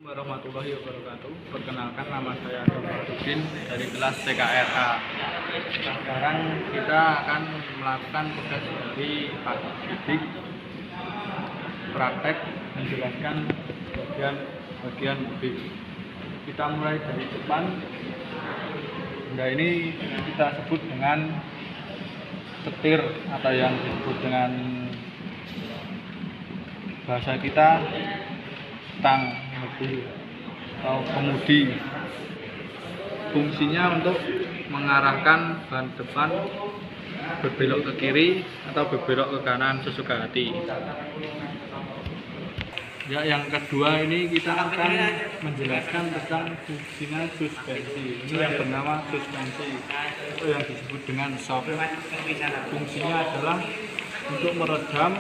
Warahmatullahi wabarakatuh. Perkenalkan, nama saya Dr. dari kelas TKRA. Sekarang kita akan melakukan tugas dari Pak Sidik, praktek menjelaskan bagian mobil. Kita mulai dari depan. Benda ini kita sebut dengan setir atau yang disebut dengan bahasa kita stang mobil atau kemudi. Fungsinya untuk mengarahkan ban depan berbelok ke kiri atau berbelok ke kanan sesuka hati. Ya, yang kedua ini kita akan menjelaskan tentang fungsinya suspensi. Ini yang bernama suspensi atau yang disebut dengan shock. Fungsinya adalah untuk meredam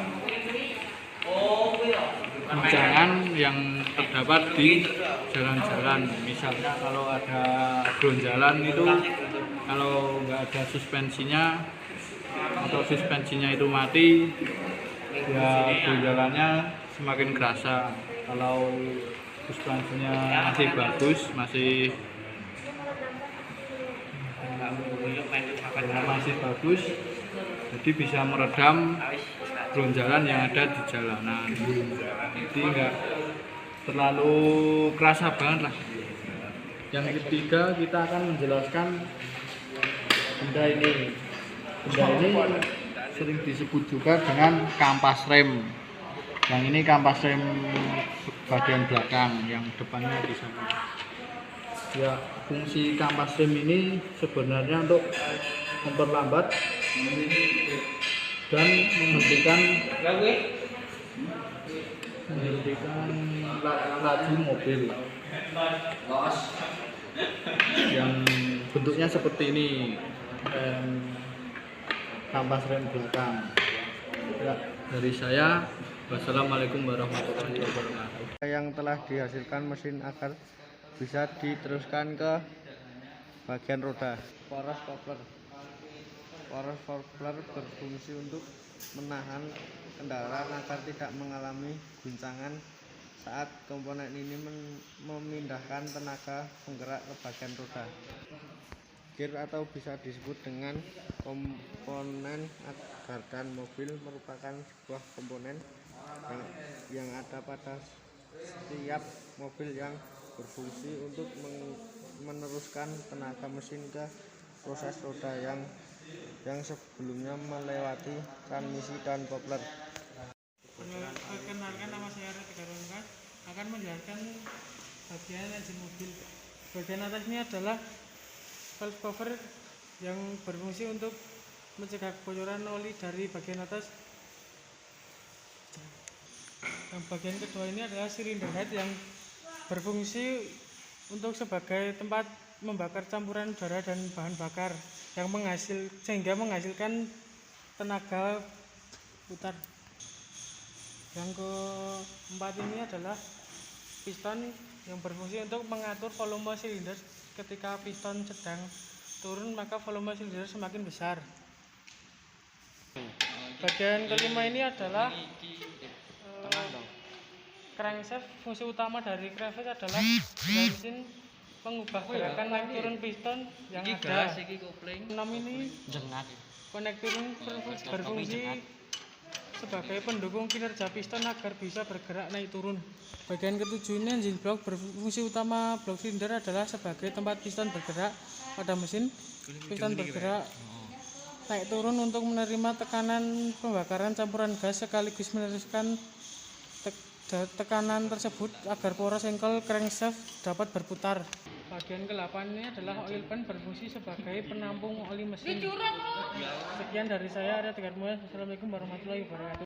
guncangan yang terdapat di jalan-jalan. Misalnya kalau ada gonjalan itu, kalau nggak ada suspensinya atau suspensinya itu mati, ya gonjalannya semakin kerasa. Kalau suspensinya masih bagus, jadi bisa meredam gonjalan yang ada di jalanan. Jadi enggak terlalu kerasa banget lah. Yang ketiga, kita akan menjelaskan benda ini. Benda ini sering disebut juga dengan kampas rem. Yang ini kampas rem bagian belakang, yang depannya di sana. Ya, fungsi kampas rem ini sebenarnya untuk memperlambat dan menghentikan laju mobil yang bentuknya seperti ini, kampas rem belakang. Ya, dari saya, wassalamualaikum warahmatullahi wabarakatuh. Yang telah dihasilkan mesin agar bisa diteruskan ke bagian roda. Poros coupler berfungsi untuk menahan kendaraan agar tidak mengalami guncangan saat komponen ini memindahkan tenaga penggerak ke bagian roda. Gear atau bisa disebut dengan komponen gardan mobil merupakan sebuah komponen yang ada pada setiap mobil yang berfungsi untuk meneruskan tenaga mesin ke proses roda yang sebelumnya melewati transmisi dan coupler. Perkenalkan, nama saya Retika Rongkas, akan menjelaskan bagian engine mobil. Bagian atas ini adalah valve cover yang berfungsi untuk mencegah kebocoran oli dari bagian atas. Yang bagian kedua ini adalah silinder head yang berfungsi untuk sebagai tempat membakar campuran udara dan bahan bakar yang sehingga menghasilkan tenaga putar. Yang keempat ini adalah piston yang berfungsi untuk mengatur volume silinder. Ketika piston sedang turun, maka volume silinder semakin besar. Bagian kelima ini adalah crankshaft. Fungsi utama dari crankshaft adalah mesin mengubah gerakan naik turun piston yang ada. 6 ini konektor berfungsi sebagai pendukung kinerja piston agar bisa bergerak naik turun. Bagian ketujuh ini engine block. Berfungsi utama blok silinder adalah sebagai tempat piston bergerak pada mesin. Piston bergerak naik turun untuk menerima tekanan pembakaran campuran gas sekaligus meneruskan tekanan tersebut agar poros engkel crankshaft dapat berputar. Bagian ke-8 ini adalah oil pan, berfungsi sebagai penampung oli mesin. Sekian dari saya, Arya Tegar Mulya. Assalamualaikum warahmatullahi wabarakatuh.